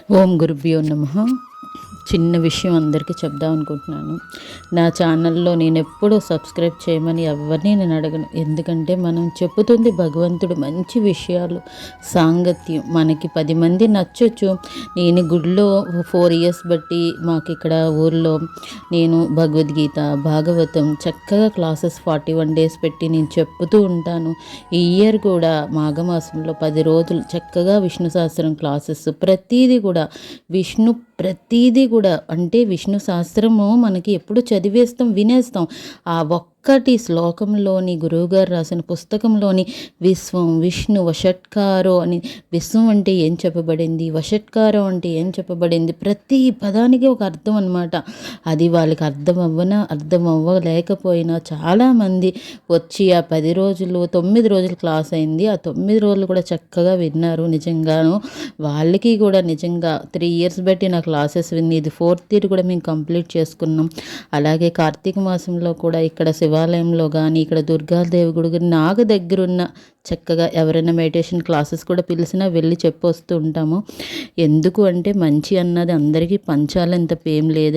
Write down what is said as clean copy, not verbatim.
ఓం గురుభ్యో నమః. చిన్న విషయం అందరికీ చెప్దాం అనుకుంటున్నాను. నా ఛానల్లో నేను ఎప్పుడూ సబ్స్క్రైబ్ చేయమని ఎవరిని నేను అడగను. ఎందుకంటే మనం చెప్పుతుంది భగవంతుడు మంచి విషయాలు, సాంగత్యం. మనకి 10 మంది నచ్చొచ్చు. నేను గుడిలో 4 ఇయర్స్ బట్టి మాకు ఇక్కడ ఊర్లో నేను భగవద్గీత, భాగవతం చక్కగా క్లాసెస్ 41 డేస్ పెట్టి నేను చెప్పుతూ ఉంటాను. ఈ ఇయర్ కూడా మాఘమాసంలో 10 రోజులు చక్కగా విష్ణు సహస్రం క్లాసెస్ ప్రతీది కూడా ప్రతీది కూడా అంటే విష్ణు సహస్రము మనకి ఎప్పుడు చదివేస్తాం, వినేస్తాం. ఆ ఒక్కటి శ్లోకంలోని గురువుగారు రాసిన పుస్తకంలోని విశ్వం విష్ణు వషట్కారో అని, విశ్వం అంటే ఏం చెప్పబడింది, వషట్కారో అంటే ఏం చెప్పబడింది, ప్రతి పదానికి ఒక అర్థం అన్నమాట. అది వాళ్ళకి అర్థం అవ్వలేకపోయినా చాలామంది వచ్చి ఆ 10 రోజులు 9 రోజులు క్లాస్ అయింది. ఆ 9 రోజులు కూడా చక్కగా విన్నారు. నిజంగాను వాళ్ళకి కూడా నిజంగా 3 ఇయర్స్ బట్టి నా క్లాసెస్ విని ఇది 4th ఇయర్ కూడా మేము కంప్లీట్ చేసుకున్నాం. అలాగే కార్తీక మాసంలో కూడా ఇక్కడ శివాలయంలో కానీ, ఇక్కడ దుర్గాదేవి గుడి కానీ నాకు దగ్గరున్న చక్కగా ఎవరైనా మెడిటేషన్ క్లాసెస్ కూడా పిలిచినా వెళ్ళి చెప్పొస్తూ ఉంటాము. ఎందుకు అంటే మంచి అన్నది అందరికీ పంచాలంత పేం లేదండి.